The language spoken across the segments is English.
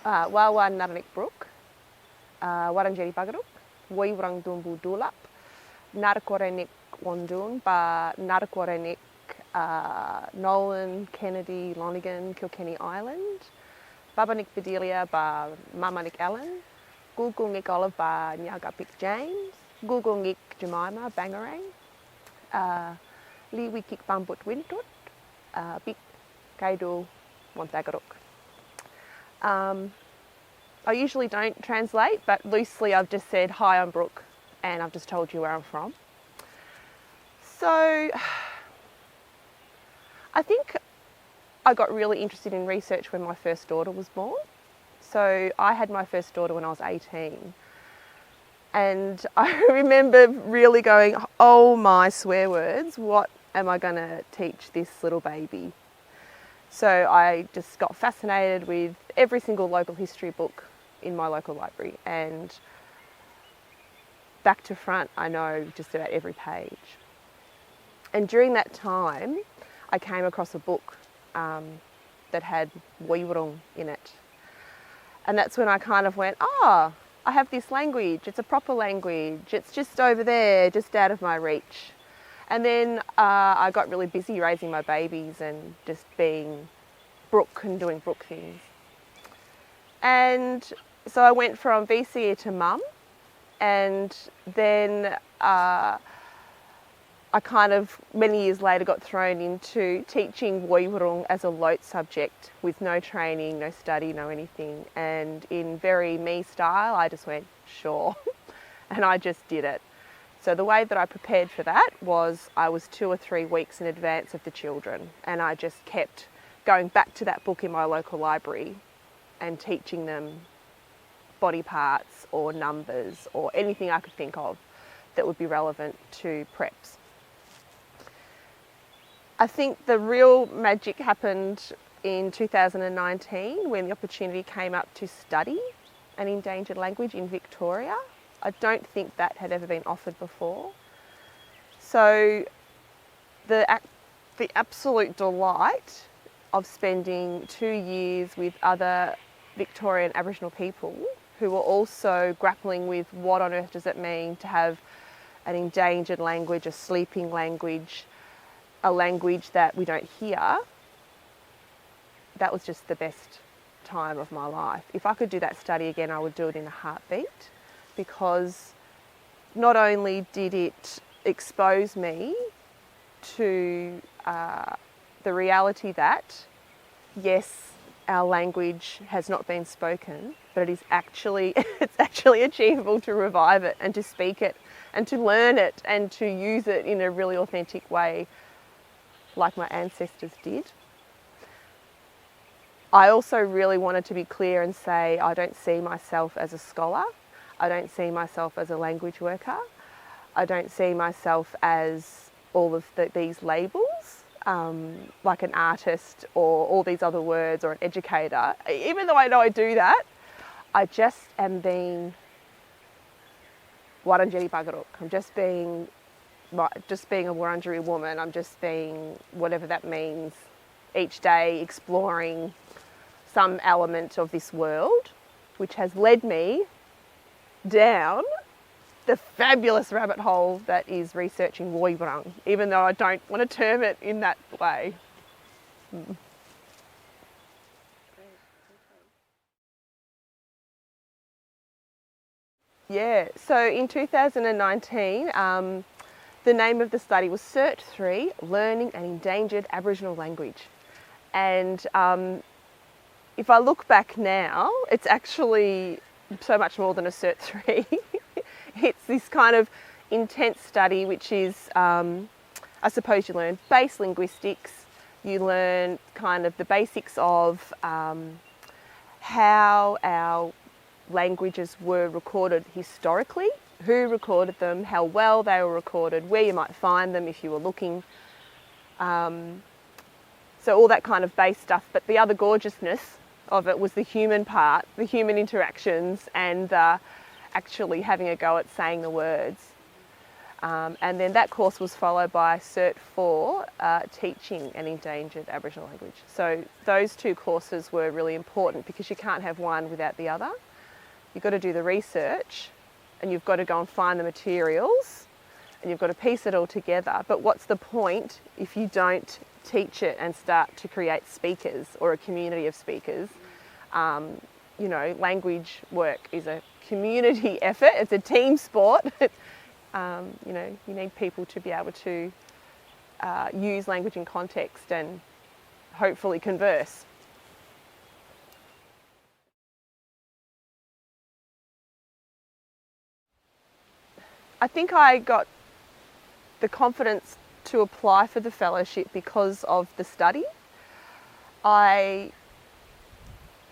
Wurundjeri Brooke Wurundjeri Woiwurrung Dumbu Dulap Brooke Wandin Nolan Kennedy Lonigan Kilkenny Island Babanik Bedelia ba Mamanik Ellen Gulgungik Olive ba Nyagapik James Gulgungik Jemima Bangarang Liwikik Bambut Wintut Bik Kaidu Montagaruk. I usually don't translate, but loosely I've just said, hi, I'm Brooke, and I've just told you where I'm from. So I think I got really interested in research when my first daughter was born. So I had my first daughter when I was 18. And I remember really going, oh my swear words, what am I going to teach this little baby? So I just got fascinated with every single local history book in my local library, and back to front I know just about every page. And during that time I came across a book that had Woiwurrung in it, and that's when I kind of went, I have this language, it's a proper language, it's just over there, just out of my reach. And then I got really busy raising my babies and just being Brooke and doing Brooke things. And so I went from VCE to mum, and then I kind of, many years later, got thrown into teaching Woiwurrung as a LOTE subject with no training, no study, no anything. And in very me style, I just went, sure, and I just did it. So the way that I prepared for that was I was 2 or 3 weeks in advance of the children, and I just kept going back to that book in my local library and teaching them body parts or numbers or anything I could think of that would be relevant to preps. I think the real magic happened in 2019 when the opportunity came up to study an endangered language in Victoria. I don't think that had ever been offered before. So the absolute delight of spending 2 years with other Victorian Aboriginal people who were also grappling with what on earth does it mean to have an endangered language, a sleeping language, a language that we don't hear, that was just the best time of my life. If I could do that study again, I would do it in a heartbeat, because not only did it expose me to the reality that, yes, our language has not been spoken, but it is actually, it's actually achievable to revive it and to speak it and to learn it and to use it in a really authentic way like my ancestors did. I also really wanted to be clear and say I don't see myself as a scholar. I don't see myself as a language worker. I don't see myself as all of these labels, like an artist or all these other words or an educator. Even though I know I do that, I just am being Wurundjeri Bagaruk. I'm just being a Wurundjeri woman. I'm just being whatever that means each day, exploring some element of this world, which has led me down the fabulous rabbit hole that is researching Woiwurrung, even though I don't want to term it in that way. Yeah, so in 2019, the name of the study was Cert 3, Learning an Endangered Aboriginal Language. And if I look back now, it's actually so much more than a Cert 3. It's this kind of intense study, which is, I suppose you learn base linguistics, you learn kind of the basics of how our languages were recorded historically, who recorded them, how well they were recorded, where you might find them if you were looking. So all that kind of base stuff, but the other gorgeousness of it was the human part, the human interactions, and actually having a go at saying the words. And then that course was followed by Cert 4, teaching an endangered Aboriginal language. So those two courses were really important because you can't have one without the other. You've got to do the research and you've got to go and find the materials and you've got to piece it all together. But what's the point if you don't teach it and start to create speakers or a community of speakers? You know, language work is a community effort, it's a team sport. You know, you need people to be able to use language in context and hopefully converse. I think I got the confidence to apply for the fellowship because of the study. I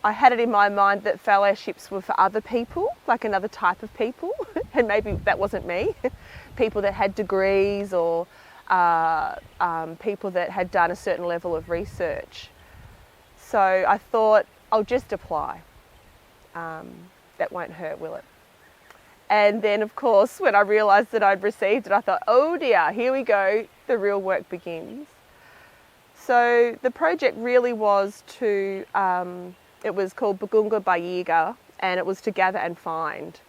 had it in my mind that fellowships were for other people, like another type of people, and maybe that wasn't me. People that had degrees or people that had done a certain level of research. So I thought, I'll just apply. That won't hurt, will it? And then, of course, when I realised that I'd received it, I thought, oh dear, here we go, the real work begins. So the project really was to, it was called Bagunga Bayiga, and it was to gather and find.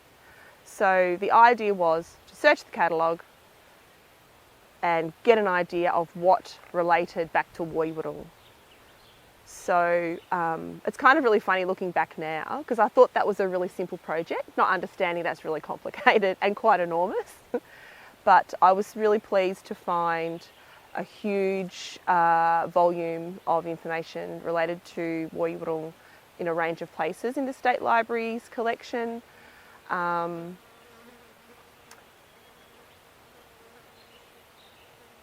So the idea was to search the catalogue and get an idea of what related back to Woiwurrung. So it's kind of really funny looking back now because I thought that was a really simple project, not understanding that's really complicated and quite enormous. But I was really pleased to find a huge volume of information related to Woiwurrung in a range of places in the State Library's collection.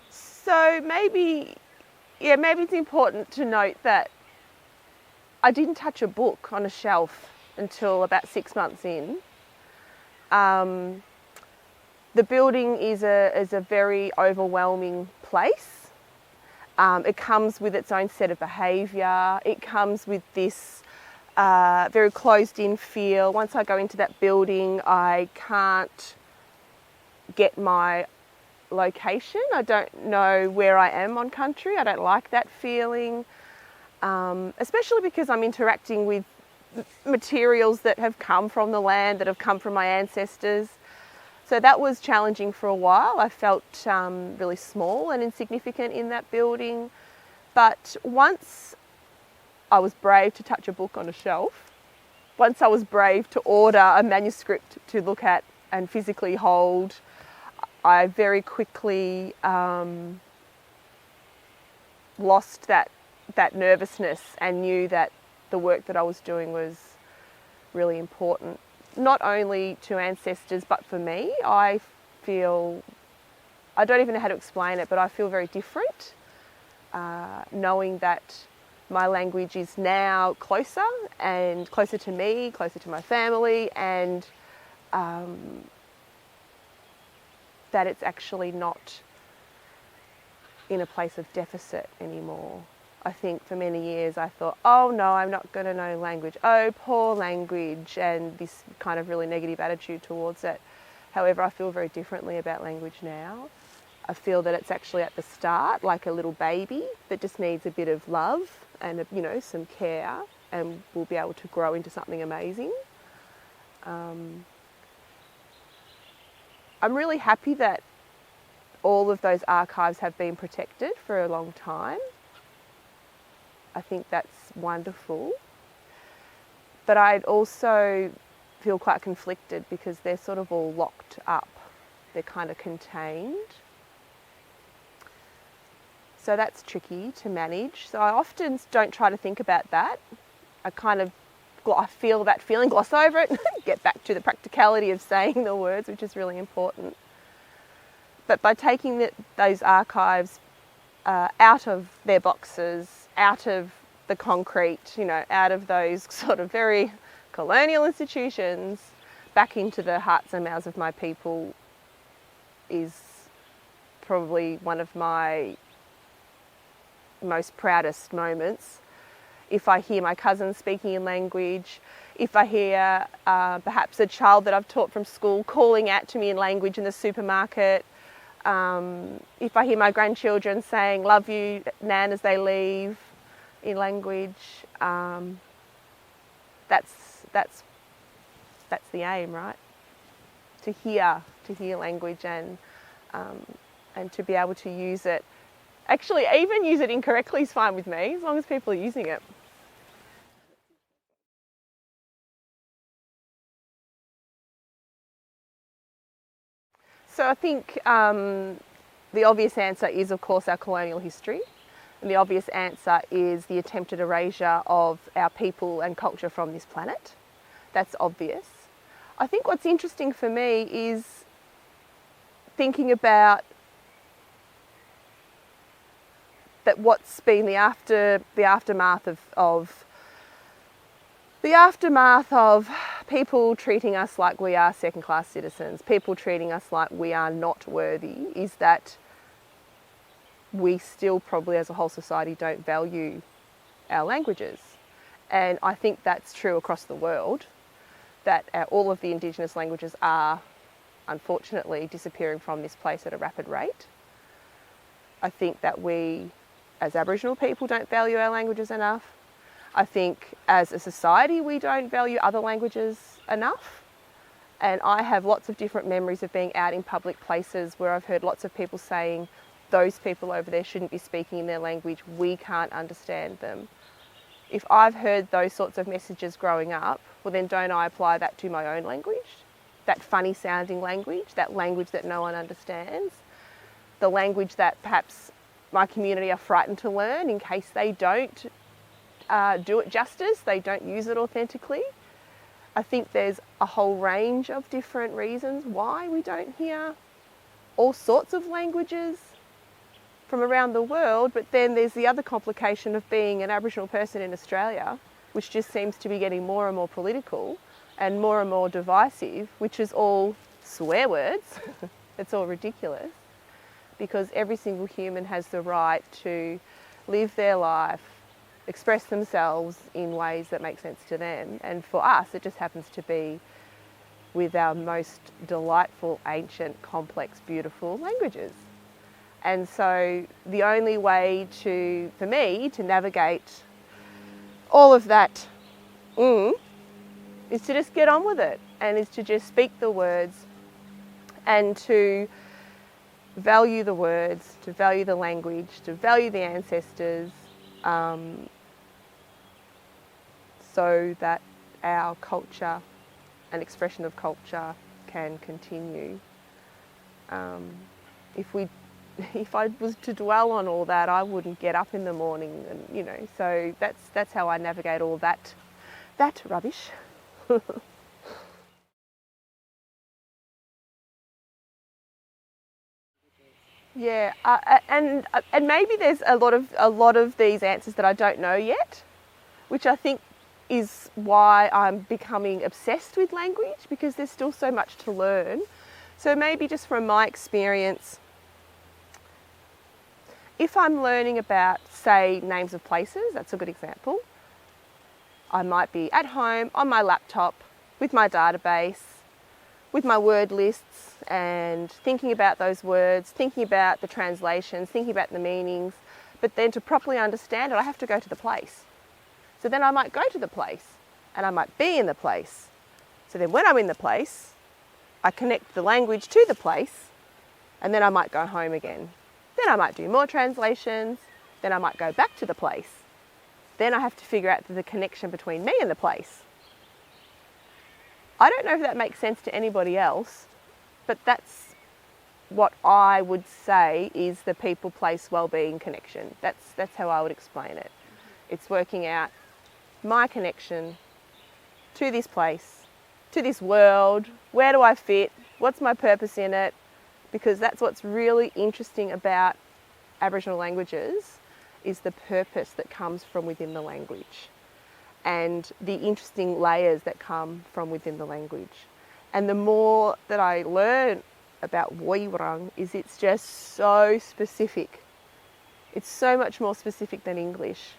So maybe it's important to note that I didn't touch a book on a shelf until about 6 months in. The building is a very overwhelming place. It comes with its own set of behaviour. It comes with this very closed-in feel. Once I go into that building, I can't get my location. I don't know where I am on country. I don't like that feeling, especially because I'm interacting with materials that have come from the land, that have come from my ancestors. So that was challenging for a while. I felt really small and insignificant in that building. But once I was brave to touch a book on a shelf, once I was brave to order a manuscript to look at and physically hold, I very quickly lost that nervousness and knew that the work that I was doing was really important, not only to ancestors but for me. I don't even know how to explain it, but I feel very different knowing that my language is now closer to me, closer to my family, and that it's actually not in a place of deficit anymore. I think for many years I thought, oh no, I'm not going to know language. Oh, poor language, and this kind of really negative attitude towards it. However, I feel very differently about language now. I feel that it's actually at the start, like a little baby that just needs a bit of love and some care, and will be able to grow into something amazing. I'm really happy that all of those archives have been protected for a long time. I think that's wonderful. But I'd also feel quite conflicted because they're sort of all locked up. They're kind of contained. So that's tricky to manage. So I often don't try to think about that. I feel that feeling, gloss over it, get back to the practicality of saying the words, which is really important. But by taking those archives out of their boxes, out of the concrete, out of those sort of very colonial institutions, back into the hearts and mouths of my people is probably one of my most proudest moments. If I hear my cousins speaking in language, if I hear perhaps a child that I've taught from school calling out to me in language in the supermarket, If I hear my grandchildren saying "love you, Nan" as they leave in language, that's the aim, right? To hear language and to be able to use it. Actually, even use it incorrectly is fine with me, as long as people are using it. So I think the obvious answer is, of course, our colonial history. And the obvious answer is the attempted erasure of our people and culture from this planet. That's obvious. I think what's interesting for me is thinking about that what's been the aftermath of people treating us like we are second-class citizens, people treating us like we are not worthy, is that we still probably as a whole society don't value our languages. And I think that's true across the world, that all of the Indigenous languages are unfortunately disappearing from this place at a rapid rate. I think that we as Aboriginal people don't value our languages enough. I think as a society we don't value other languages enough. And I have lots of different memories of being out in public places where I've heard lots of people saying, those people over there shouldn't be speaking in their language, we can't understand them. If I've heard those sorts of messages growing up, well then don't I apply that to my own language? That funny sounding language, that language that no one understands, the language that perhaps my community are frightened to learn in case they don't do it justice, they don't use it authentically. I think there's a whole range of different reasons why we don't hear all sorts of languages from around the world, but then there's the other complication of being an Aboriginal person in Australia, which just seems to be getting more and more political and more divisive, which is all swear words. It's all ridiculous, because every single human has the right to live their life, express themselves in ways that make sense to them. And for us, it just happens to be with our most delightful, ancient, complex, beautiful languages. And so the only way for me to navigate all of that is to just get on with it, and is to just speak the words and to value the words, to value the language, to value the ancestors, so that our culture and expression of culture can continue. If I was to dwell on all that, I wouldn't get up in the morning, and so that's how I navigate all that rubbish. Yeah, and maybe there's a lot of these answers that I don't know yet, which I think is why I'm becoming obsessed with language, because there's still so much to learn. So maybe just from my experience, if I'm learning about, say, names of places, that's a good example. I might be at home on my laptop with my database, with my word lists, and thinking about those words, thinking about the translations, thinking about the meanings, but then to properly understand it, I have to go to the place. So then I might go to the place, and I might be in the place. So then when I'm in the place, I connect the language to the place, and then I might go home again. Then I might do more translations, then I might go back to the place. Then I have to figure out the connection between me and the place. I don't know if that makes sense to anybody else, but that's what I would say is the people-place well-being connection. That's how I would explain it. It's working out my connection to this place, to this world. Where do I fit? What's my purpose in it? Because that's what's really interesting about Aboriginal languages, is the purpose that comes from within the language and the interesting layers that come from within the language. And the more that I learn about Woiwurrung, is it's just so specific. It's so much more specific than English.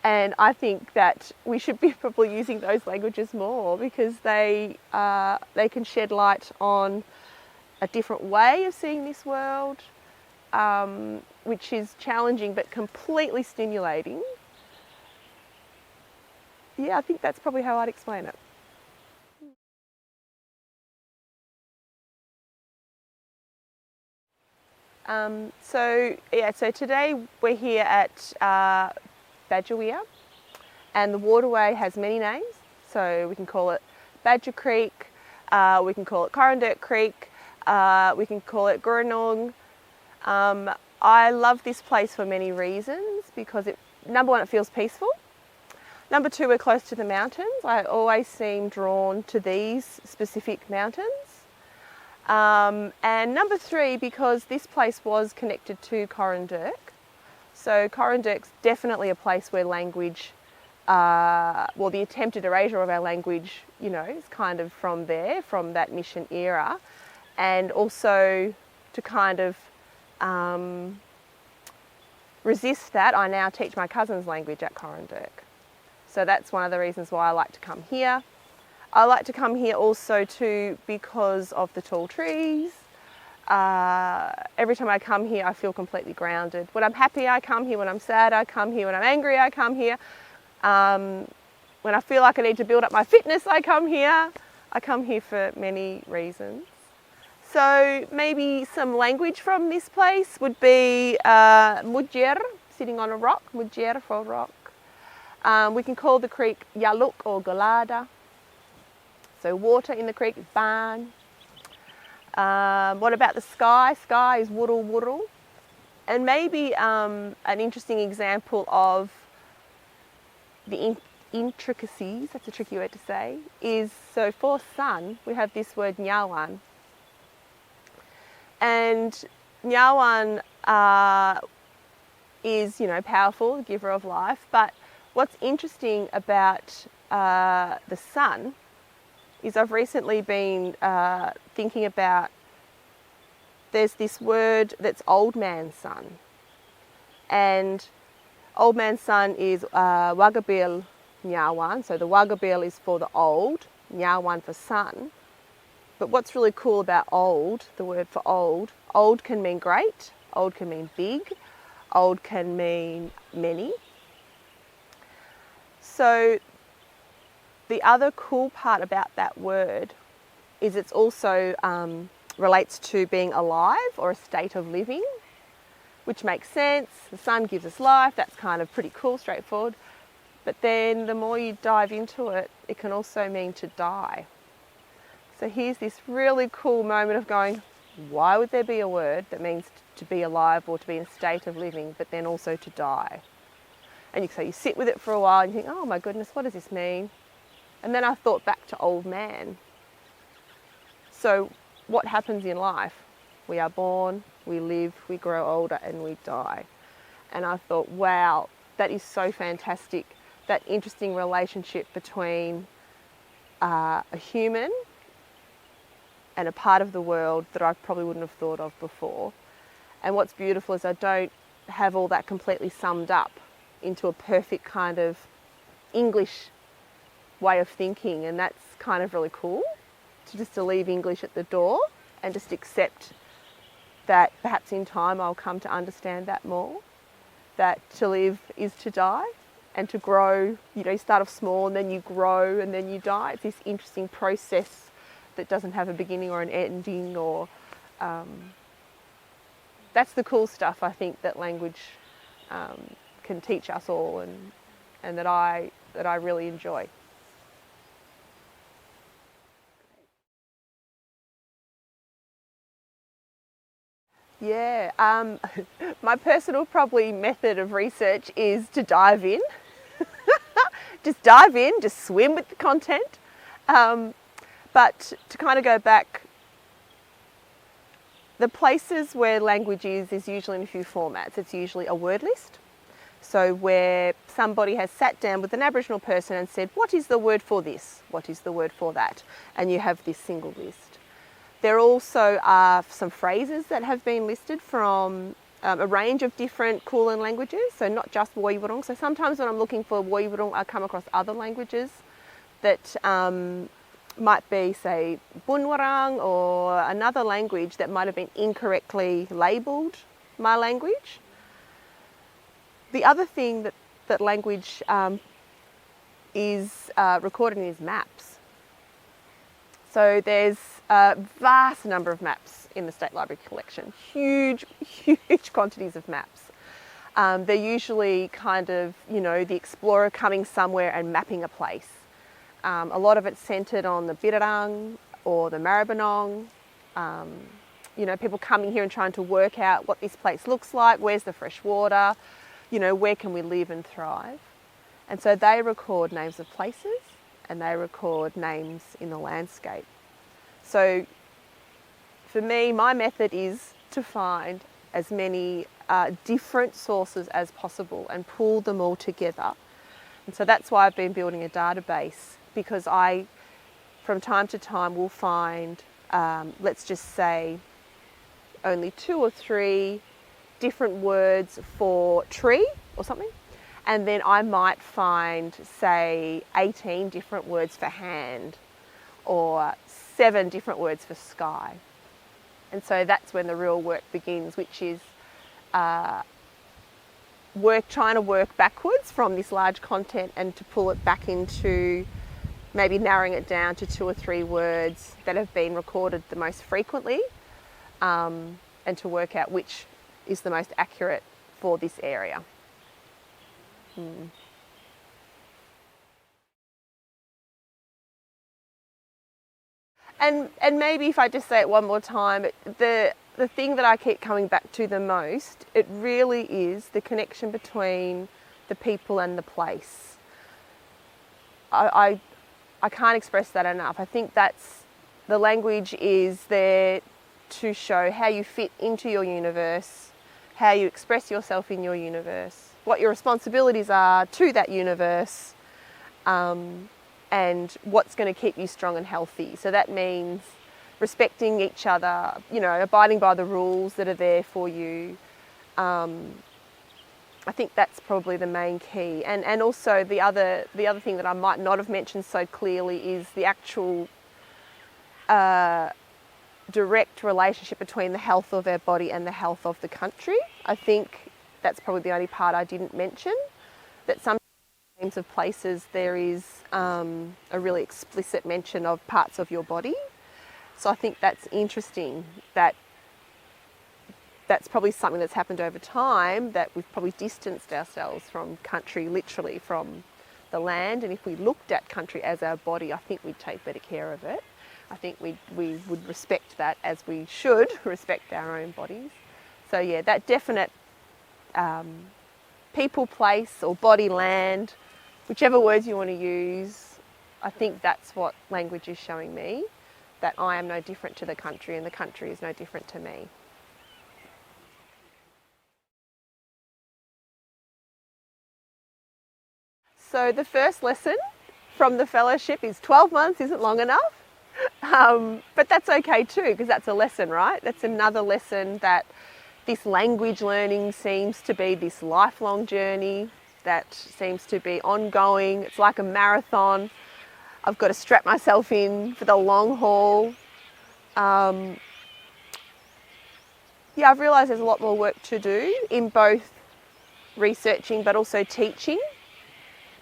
And I think that we should be probably using those languages more, because they can shed light on a different way of seeing this world, which is challenging but completely stimulating. Yeah, I think that's probably how I'd explain it. So today we're here at Badgerweir, and the waterway has many names. So we can call it Badger Creek, we can call it Corrandirt Creek, we can call it Woiwurrung. I love this place for many reasons, because number one, it feels peaceful. Number two, we're close to the mountains. I always seem drawn to these specific mountains. And number three, because this place was connected to Corrandirt. So Corrandirt's definitely a place where language, the attempted erasure of our language, is kind of from there, from that mission era. And also to kind of resist that, I now teach my cousin's language at Corrandirt. So that's one of the reasons why I like to come here. I like to come here also too because of the tall trees. Every time I come here, I feel completely grounded. When I'm happy, I come here. When I'm sad, I come here. When I'm angry, I come here. When I feel like I need to build up my fitness, I come here. I come here for many reasons. So maybe some language from this place would be mudjer, sitting on a rock, mudjer for rock. We can call the creek Yaluk or Galada. So water in the creek is Barn. What about the sky? Sky is Woiwurrung. And maybe an interesting example of the intricacies, that's a tricky word to say, is, so for sun, we have this word Nyawan. And Nyawan is, powerful, the giver of life, but what's interesting about the sun is I've recently been thinking about, there's this word that's old man's sun. And old man's sun is Wagabil Nyawan. So the Wagabil is for the old, Nyawan for sun. But what's really cool about old, the word for old can mean great, old can mean big, old can mean many. So the other cool part about that word is it's also relates to being alive or a state of living, which makes sense. The sun gives us life, that's kind of pretty cool, straightforward. But then the more you dive into it, it can also mean to die. So here's this really cool moment of going, why would there be a word that means to be alive or to be in a state of living, but then also to die? And so you sit with it for a while and you think, oh my goodness, what does this mean? And then I thought back to old man. So what happens in life? We are born, we live, we grow older and we die. And I thought, wow, that is so fantastic. That interesting relationship between a human and a part of the world that I probably wouldn't have thought of before. And what's beautiful is I don't have all that completely summed up into a perfect kind of English way of thinking, and that's kind of really cool, to leave English at the door and just accept that perhaps in time I'll come to understand that more, that to live is to die, and to grow, you start off small and then you grow and then you die. It's this interesting process that doesn't have a beginning or an ending, or that's the cool stuff I think that language can teach us all, and that I really enjoy. Yeah, my personal probably method of research is to dive in. Just dive in, just swim with the content. But to kind of go back, the places where language is usually in a few formats. It's usually a word list. So where somebody has sat down with an Aboriginal person and said, what is the word for this? What is the word for that? And you have this single list. There also are some phrases that have been listed from a range of different Kulin languages, so not just Woiwurrung. So sometimes when I'm looking for Woiwurrung, I come across other languages that might be, say, Woiwurrung or another language that might have been incorrectly labelled my language. The other thing that language is recorded in is maps. So there's a vast number of maps in the State Library collection, huge quantities of maps. They're usually kind of, the explorer coming somewhere and mapping a place. A lot of it's centred on the Birrarung or the Maribyrnong. People coming here and trying to work out what this place looks like, where's the fresh water, where can we live and thrive. And so they record names of places and they record names in the landscape. So for me, my method is to find as many different sources as possible and pull them all together. And so that's why I've been building a database, because I, from time to time, will find, let's just say, only 2 or 3 different words for tree or something. And then I might find, say, 18 different words for hand or 7 different words for sky. And so that's when the real work begins, which is trying to work backwards from this large content and to pull it back into maybe narrowing it down to 2 or 3 words that have been recorded the most frequently, and to work out which is the most accurate for this area. And maybe if I just say it one more time, the thing that I keep coming back to the most, it really is the connection between the people and the place. I can't express that enough. I think that's, the language is there to show how you fit into your universe, how you express yourself in your universe, what your responsibilities are to that universe, and what's going to keep you strong and healthy. So that means respecting each other, abiding by the rules that are there for you. I think that's probably the main key. And also the other thing that I might not have mentioned so clearly is the actual direct relationship between the health of our body and the health of the country. I think that's probably the only part I didn't mention, that some names of places there is a really explicit mention of parts of your body. So I think that's interesting, that's probably something that's happened over time, that we've probably distanced ourselves from country, literally from the land. And if we looked at country as our body, I think we'd take better care of it. I think we would respect that as we should respect our own bodies. So yeah, that definite people, place or body, land, whichever words you want to use, I think that's what language is showing me, that I am no different to the country and the country is no different to me. So the first lesson from the fellowship is 12 months isn't long enough, but that's okay too, because that's a lesson, right? That's another lesson, that this language learning seems to be this lifelong journey that seems to be ongoing. It's like a marathon. I've got to strap myself in for the long haul. I've realised there's a lot more work to do in both researching but also teaching,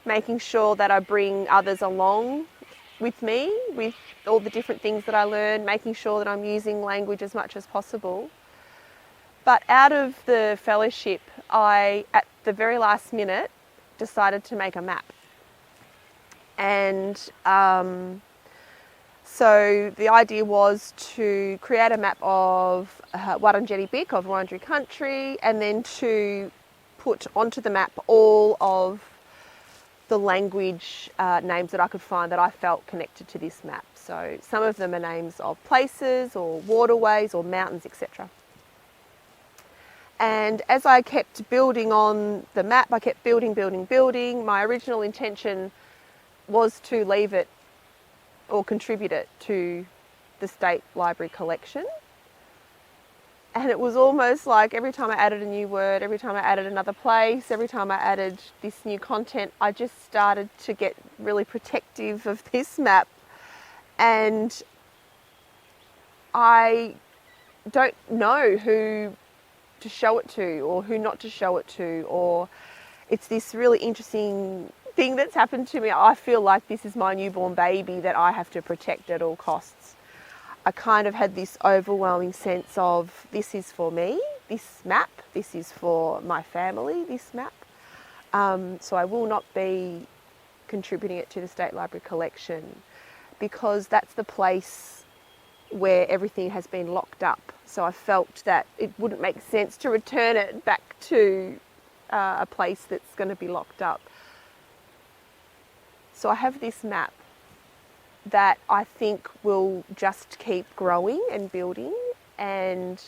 making sure that I bring others along with me, with all the different things that I learn, making sure that I'm using language as much as possible. But out of the fellowship, I, at the very last minute, decided to make a map. And so the idea was to create a map of Wurundjeri Bik, of Wurundjeri country, and then to put onto the map all of the language names that I could find that I felt connected to this map. So some of them are names of places or waterways or mountains, etc. And as I kept building on the map, I kept building. My original intention was to leave it or contribute it to the State Library collection. And it was almost like every time I added a new word, every time I added another place, every time I added this new content, I just started to get really protective of this map And I don't know who to show it to or who not to show it to, or it's this really interesting thing that's happened to me. I feel like this is my newborn baby that I have to protect at all costs. I kind of had this overwhelming sense of, this is for me, this map, this is for my family, this map. So I will not be contributing it to the State Library collection, because that's the place where everything has been locked up. So I felt that it wouldn't make sense to return it back to a place that's going to be locked up. So I have this map that I think will just keep growing and building, and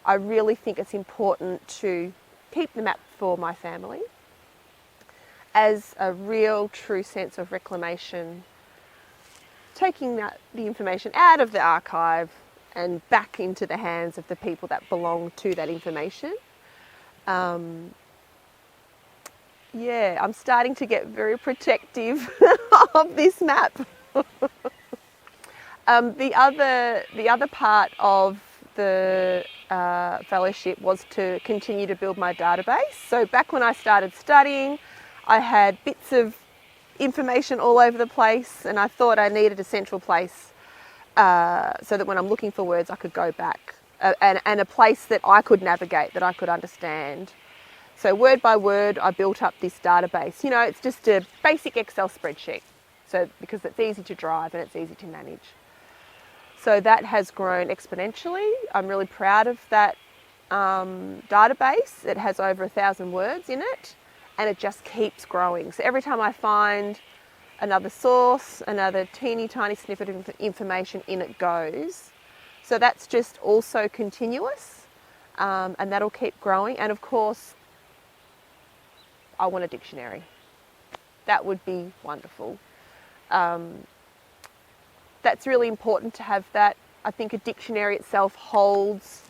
I really think it's important to keep the map for my family as a real true sense of reclamation, taking the information out of the archive and back into the hands of the people that belong to that information. Yeah, I'm starting to get very protective of this map. The other part of the fellowship was to continue to build my database. So back when I started studying, I had bits of information all over the place, and I thought I needed a central place so that when I'm looking for words I could go back, and a place that I could navigate, that I could understand. So word by word I built up this database. You know, it's just a basic Excel spreadsheet, so because it's easy to drive and it's easy to manage. So that has grown exponentially. I'm really proud of that database. It has over 1,000 words in it, and it just keeps growing. So every time I find another source, another teeny tiny snippet of information, in it goes. So that's just also continuous, and that'll keep growing. And of course, I want a dictionary. That would be wonderful. That's really important to have that. I think a dictionary itself holds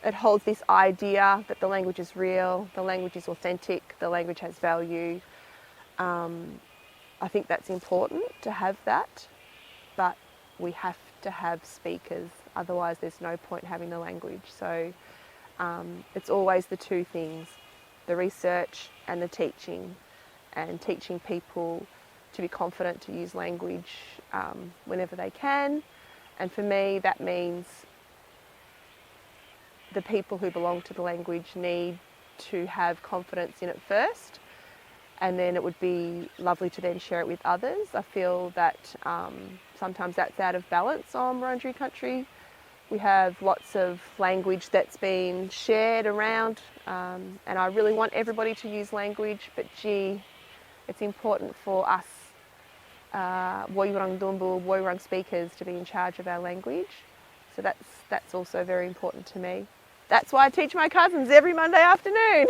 this idea that the language is real, the language is authentic, the language has value. I think that's important to have that, but we have to have speakers, otherwise there's no point having the language. So it's always the two things, the research and the teaching, and teaching people to be confident to use language whenever they can. And for me, that means the people who belong to the language need to have confidence in it first, and then it would be lovely to then share it with others. I feel that sometimes that's out of balance on Wurundjeri country. We have lots of language that's been shared around, and I really want everybody to use language, but gee, it's important for us Woiwurrung Woiwurrung speakers to be in charge of our language. So that's also very important to me. That's why I teach my cousins every Monday afternoon.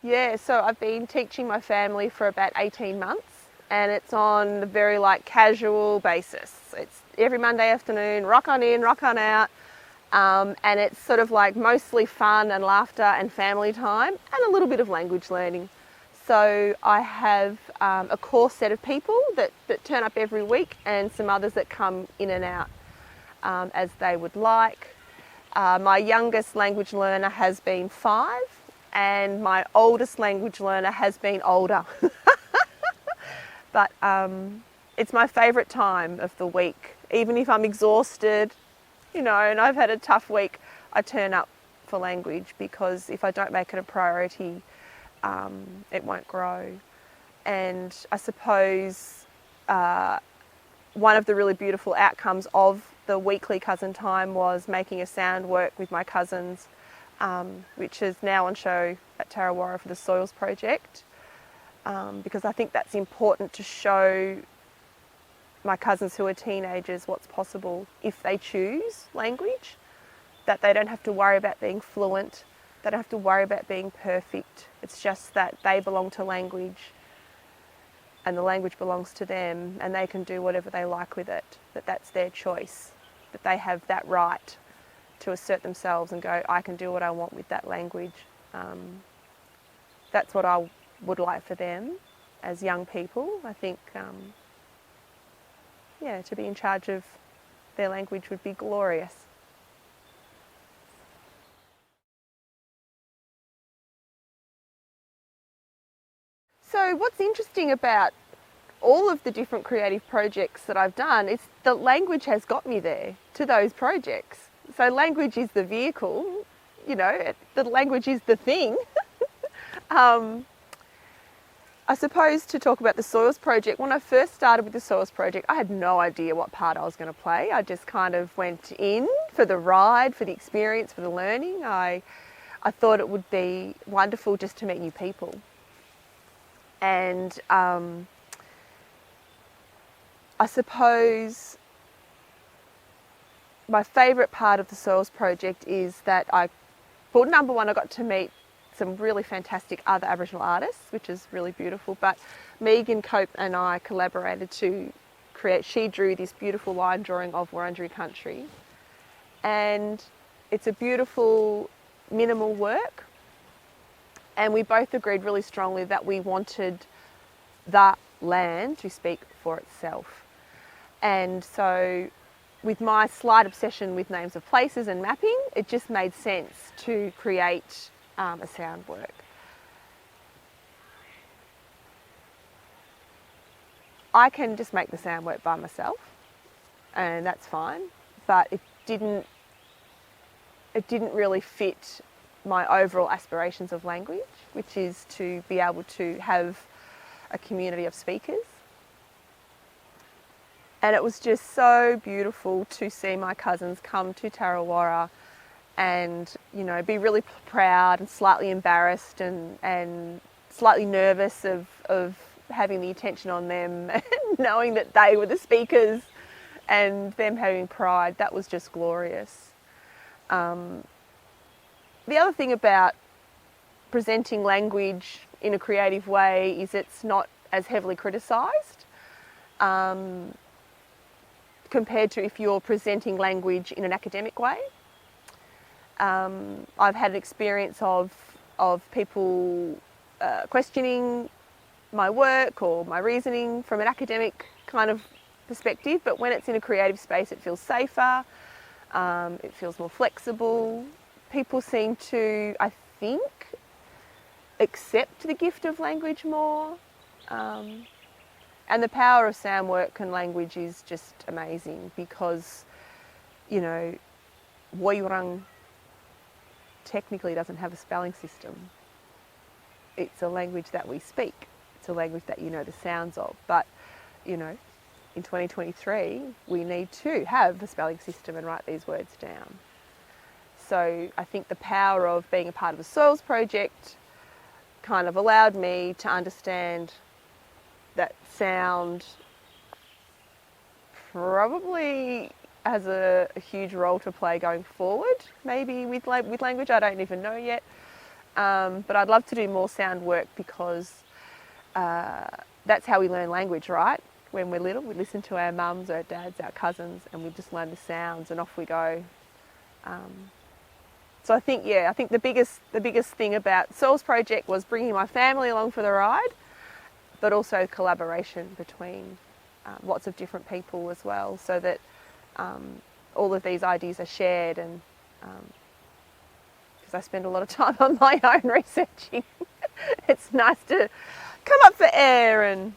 Yeah, so I've been teaching my family for about 18 months, and it's on a very casual basis. It's every Monday afternoon, rock on in, rock on out. And it's sort of mostly fun and laughter and family time and a little bit of language learning. So I have a core set of people that turn up every week, and some others that come in and out as they would like. My youngest language learner has been 5, and my oldest language learner has been older. But it's my favourite time of the week. Even if I'm exhausted, and I've had a tough week, I turn up for language, because if I don't make it a priority, it won't grow. And I suppose one of the really beautiful outcomes of the weekly cousin time was making a sound work with my cousins, which is now on show at Tarawara for the Soils Project, because I think that's important to show my cousins who are teenagers what's possible if they choose language, that they don't have to worry about being fluent, they don't have to worry about being perfect. It's just that they belong to language and the language belongs to them, and they can do whatever they like with it, that's their choice, that they have that right to assert themselves and go, I can do what I want with that language. That's what I would like for them. as young people. I think, to be in charge of their language would be glorious. So what's interesting about all of the different creative projects that I've done is the language has got me there to those projects. So language is the vehicle, the language is the thing. I suppose to talk about the Soils Project, when I first started with the Soils Project, I had no idea what part I was going to play. I just kind of went in for the ride, for the experience, for the learning. I thought it would be wonderful just to meet new people. And I suppose my favourite part of the Soils Project is that number one, I got to meet some really fantastic other Aboriginal artists, which is really beautiful. But Megan Cope and I collaborated to create, she drew this beautiful line drawing of Wurundjeri country. And it's a beautiful, minimal work. And we both agreed really strongly that we wanted the land to speak for itself. And so with my slight obsession with names of places and mapping, it just made sense to create a sound work. I can just make the sound work by myself, and that's fine, but it didn't really fit my overall aspirations of language, which is to be able to have a community of speakers. And it was just so beautiful to see my cousins come to Tarrawarra and, be really proud and slightly embarrassed and slightly nervous of having the attention on them and knowing that they were the speakers and them having pride. That was just glorious. The other thing about presenting language in a creative way is it's not as heavily criticised compared to if you're presenting language in an academic way. I've had an experience of people questioning my work or my reasoning from an academic kind of perspective, but when it's in a creative space it feels safer, it feels more flexible. People seem to, I think, accept the gift of language more. And the power of sound work and language is just amazing because, Woiwurrung technically doesn't have a spelling system. It's a language that we speak. It's a language that you know the sounds of. But, in 2023, we need to have a spelling system and write these words down. So I think the power of being a part of the Soils Project kind of allowed me to understand that sound probably has a huge role to play going forward, maybe with language, I don't even know yet. But I'd love to do more sound work because that's how we learn language, right? When we're little, we listen to our mums, our dads, our cousins, and we just learn the sounds and off we go. So I think the biggest thing about Soils Project was bringing my family along for the ride, but also collaboration between lots of different people as well, so that all of these ideas are shared. And because I spend a lot of time on my own researching, it's nice to come up for air and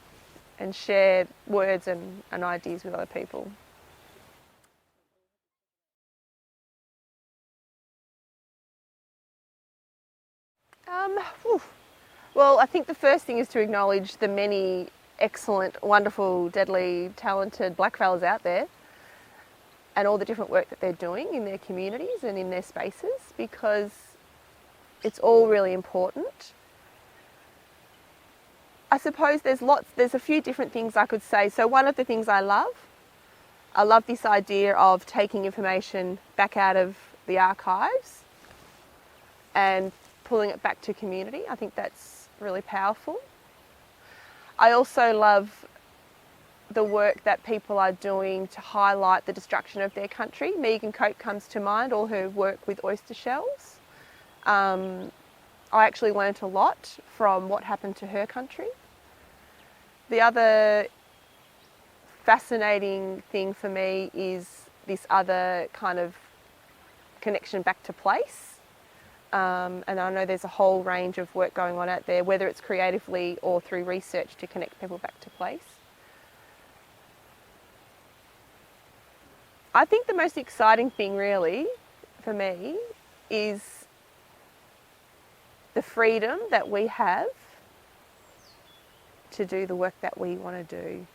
share words and ideas with other people. Well, I think the first thing is to acknowledge the many excellent, wonderful, deadly, talented blackfellas out there and all the different work that they're doing in their communities and in their spaces, because it's all really important. I suppose there's a few different things I could say. So one of the things I love this idea of taking information back out of the archives and pulling it back to community. I think that's really powerful. I also love the work that people are doing to highlight the destruction of their country. Megan Cope comes to mind, all her work with oyster shells. I actually learnt a lot from what happened to her country. The other fascinating thing for me is this other kind of connection back to place. And I know there's a whole range of work going on out there, whether it's creatively or through research to connect people back to place. I think the most exciting thing really for me is the freedom that we have to do the work that we want to do.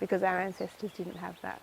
Because our ancestors didn't have that.